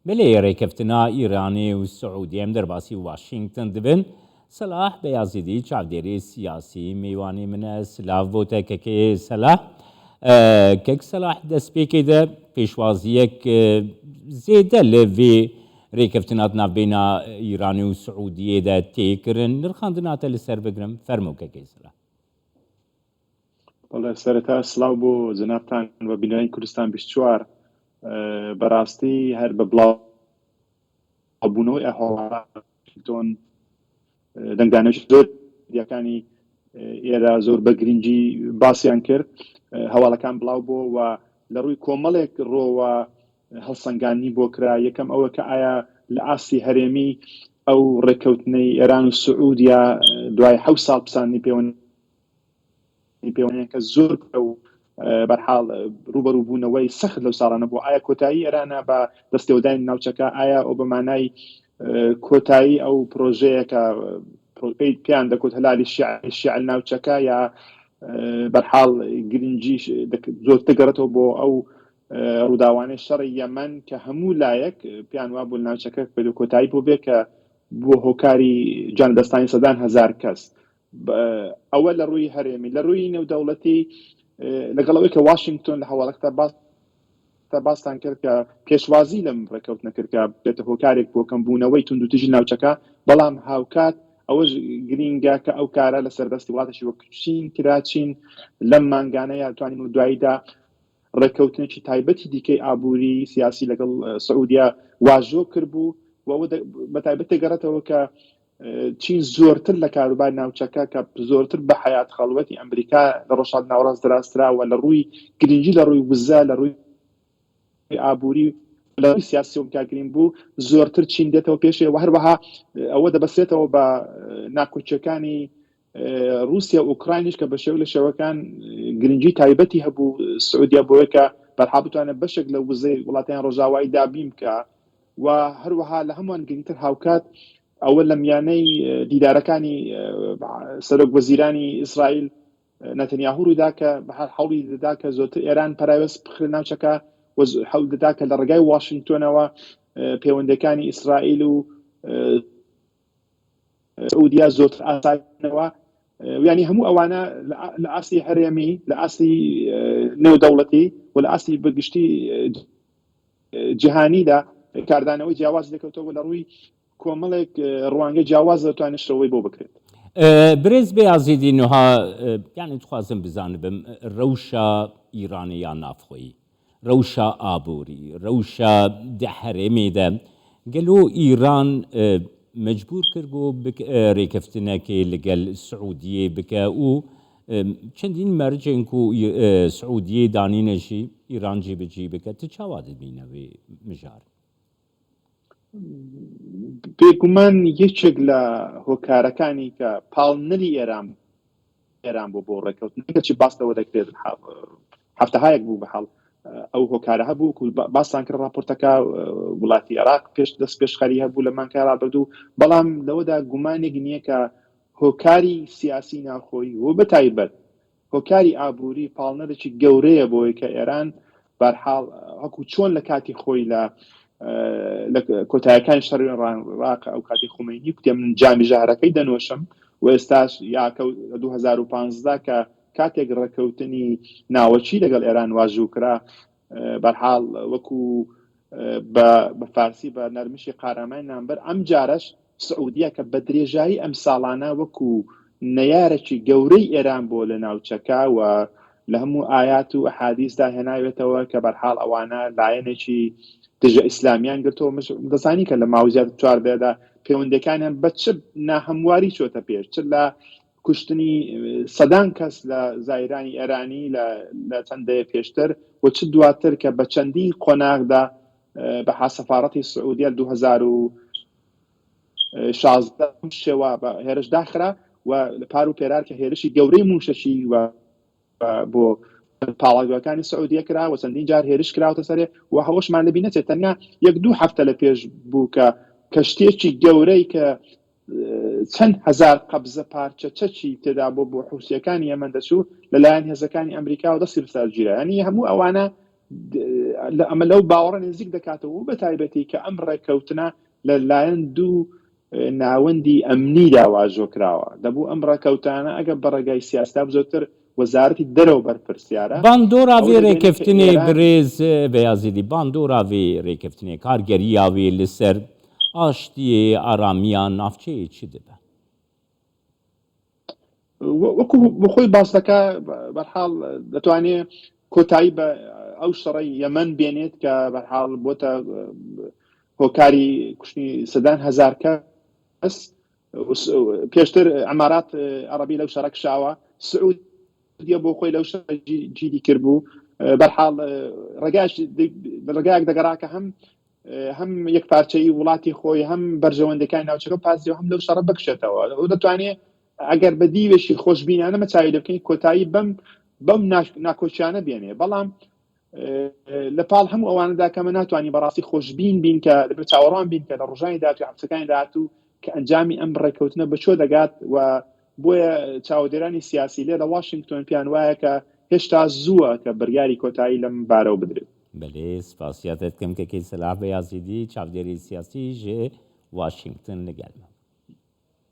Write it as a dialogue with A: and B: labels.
A: بلي ريكفتنا إيراني والسعودية مدرباسي واشنطن دبن صلاح بيازيدي چاودێری سیاسی میوانی منە سلااف بۆتە کەکێ سەلاح کەک سەلاح دەستپێکێدە پێشوازیەک زێدە لە vê رێکەفتنات ناوبێنە ئیرانی و سعودیێدا تێکردن نرخاندناتە لەسەر بگرم فەرموو کەکەی سەلاح.
B: بەڵێ سەرەتا سلااو بۆ جەنابتان بە بینایی کوردستان 24 بەڕاستی هەر بە بڵاوبوونەوەی ئەهۆڵتۆن دەنگدانەش زۆر دیەکانی ئێرە زۆر بە گرنگی باسییان کرد هەواڵەکان بڵاو بۆ و لە ڕووی کۆمەڵێک ڕۆوە هەڵسەنگانی بۆ کرا یەکەم ئەوە کە ئایا لە ئاسی هەرێمی ئەو ڕێککەوتنەی ئێران و سعودیا دوای 7 ساڵ پسانی پەیوەندیەکە زۆر و بەرحاڵ ڕوبەڕووبوونەوەی سەخت لەو ساڵانە بۆ ئایا کۆتایی ئێرانە بە دەستێوەدانی ناوچەکە ئایا ئەو بەمانای کۆتایی ئەو پرۆژەیەکە پیان دەکوت هەلالی شیعل ناوچەکە یا بەرحاڵ گرنگی زۆر تگەڕێتەوە بۆ ئەو ڕووداوانەی شەڕی یەمەن کە هەموو لایەک پیان وا بوو ناوچەکە پێ کۆتایی بۆ بێ کە بۆ هۆکاری جانبەستانی سەدان هەزار کەس ئەوە لە ڕووی هەرێمی لە ڕووی نێودەوڵەتی لەگەڵەوەی کە واشنگتن لە هەواڵەکەدا باستان کرد کە پێشوازی لەم ڕێکەوت نەکرد کە بێتە هۆکارێک بۆ کەمبوونەوەی توندوتیژی ناوچەکە بەڵام هاوکات ئەوەش گرینگە کە ئەو کارە لە سەردەستی وڵاتەشی وەک چین کراچین لەم مانگانەیە توانین و دواییدا ڕێکەوتنێکی تایبەتی دیکەی ئابووری سیاسی لەگەڵ سعودیا واژۆ کردبوو و ئەوە بە تایبەت تێگەڕێتەوە کە چین زۆرتر لە کاروبار ناوچەکە کە زۆرتر بە حیات خەڵوەتی ئەمریکا لە ڕۆژهات ناوەڕاست دراستراوە لە ڕووی گرنگی لە ڕووی وزە لە ڕووی ئابووری لە سیاسی و کارگرین بوو زۆرتر چین دێتەوە پێشێ و هەروەها ئەوە دەبەستێتەوە بە ناکۆچیەکانی رووسیا و ئوکراینیش کە بە شێو لە شێوەکان گرنگی تایبەتی هەبوو سعودیا بۆیە کە بەرحا بتوانێت بەشێک لە وزەی وڵاتیان ڕۆژاوایی دابین بکە و هەروەها لە هەمووان گرنگتر هاوکات ئەوە لە میانەی دیدارەکانی سەرۆک وەزیرانی ئیسرائیل نەتەنیاهو ڕوویدا کە بەهەر هەوڵی دەدا کە زۆرتر ئێران پەراوێز بخرێ ناوچەکە هەوڵ دەدا کە لە ڕێگای واشنگتۆنەوە پەیوەندەکانی ئیسرائیل و سعودیا زۆرتر ئاساییەوە یعنی هەموو ئەوانە لە ئاسی هەرێمی لە ئاسی نێودەوڵەتی و لە ئاسی بەگشتی جیهانیدا کاردانەوەی جیاواز دەکەوتەوە لە ڕووی کۆمەڵێک ڕوانگەی جیاواز دەتوانێت شەوەی بۆ بکرێت.
A: برێز بێ نوها یعنی دخوازم بزانم ڕەوشە ئیرانی یان نافخۆیی ڕەوشە ئابووری ڕەوشە هەرێمێدا گەلۆ ئیران مجبور کرد بۆ ڕێکەفتنەکەی لەگەڵ سعودیە بکە و چەندین مەرجێنک و سعودیە دانینەشی ئیران جێبەجێ بکە تو چاوا دەبینەوەی مژار
B: بێگومان یەکێک لە هۆکارەکانی کە پاڵنەری ئێران بۆ ڕێکەوتنەکە چی باستەوە دەکرێت هەفتەهایەک بوو بەحاڵ ئەو هۆکارە هەبوو باستان کرد راپۆرتەکە وڵاتی عێراق دەست پێشخەری هەبوو لە مانکە ڕابردوو بەڵام لەوەدا گومانێک نییە کە هۆکاری سیاسی ناوخۆیی و بەتایبەت هۆکاری ئابووری پاڵنەرێکی گەورەیە بۆی کە ئێران بەرحاڵ هەکو چۆن لە کاتی خۆی لە کۆتاییەکانی شەڕی عێراق ئەو کاتی خومینی کوتێ من جامی ژەهرەکەی دەنوۆشم و ئێستاش یاکە 2015 کە کاتێک ڕێکەوتنی ناوەچی لەگەڵ ئێران واژوو کرا بەرحاڵ وەکو بە فارسی بە نەرمشی قارەمای نامبەر ئەم جارەش سعودیا کە بە درێژایی ئەم ساڵانە وەکو نەیارێکی گەورەی ئێران بۆ لە ناوچەکە و لە هەموو ئايات و ئەحادیثدا هێناوێتەوە کە بەرحاڵ ئەوانە لایەنێکی دژە ئیسلامیان گرتەوە دەزانی کە لە ماوەزیات چواردەدا پەیوەندەکانیان بە چ ناهەمواری چۆتە پێش چ لە کوشتنی سەدان کەس لە زایرانی ئێرانی لە چەندەیە پێشتر و چ دواتر کە بە چەندی قۆناغدا بە سەفارەتی سعودیا 2016 شێوە بە هێرش داخرا و پار و پێرار کە هێرشی گەورەی موشەشی و بۆ پاڵاگەکانی سعودیە کرا و چەندین جار هێرش کراوتە سەرێ و هەوەشمان لەبی نەچێت تەنیا 1-2 هەفتە لە پێش بوو کە کەشتێکی گەورەی کە چەند هزار قەبزە پارچە چەکی تێدا بۆ حوسیەکانی ئەمە دەچوو لەلایەن هێزەکانی ئەمریکا و دەستی بەسەرگیرە ینی هەموو ئەوانە ئەمە لەو باوەڕە نزیک دەکاتەوە و بە تایبەتی کە ئەم ڕێککەوتنە لەلایەن دوو ناوەندی ئەمنی داواژۆ کراوە دەبوو ئەم ڕێککەوتانە ئەگە بە ڕێگای سیاستا زۆرتر وەزارەتی دەرەوە بەرپرسیارە
A: باندۆراوی ڕێککەوتنی برێز بەیازیدی باندۆراوی ڕێککەوتنی کارگەریاوی لەسەر ئاشتی ئارامیان ناوچەیە چی دەبە؟
B: وەکو بخۆی باسەکە بەرحاڵ دەتوانێت کۆتایی بە ئەو شەڕی یەمەن بێنێت کە بەرحاڵ بۆتە هۆکاری کوشتنی سەدان هەزار کەس پێشتر ئەمارات عەرەبی لەو شەڕە کشاوە سعودیە بۆ خۆی لەو شەڕ جیدی کردبوو بەرحاڵ ڕێگایەک دەگەڕاکە هەم یەک پارچەی وڵاتی خۆی هەم بەرژەوەندەکانی ناوچەکە پازیەوە هەم لەو شەڕە بکشێتەوە و دەتوانێت ئەگەر بە دیوێشی خۆشببینانە مەچاوی دەبکەین کۆتایی بەم ناکۆچیانە بێنێ بەڵام لە پاڵ هەموو ئەوانەدا کەمە ناتوانانی بەڕاستی خۆشببین بین کە لە چاوەڕوان بین کە لە ڕۆژانی داهاتوو حەبسەکانی داهاتوو کە ئەنجامی ئەم ڕێککەوتنە بەچۆ دەگات و بۆیە چاودێرانی سیاسی لێ لە واشنگتۆن پیان وایە کە هێشتا زووە کە بڕیاری کۆتایی لەم بارەوە بدرێت.
A: بەێ سپاسیاتت کەم کەکەی سەلاح بەیازیدی چاودێری سیاسی ژێ واشنگتن لەگەڵمە.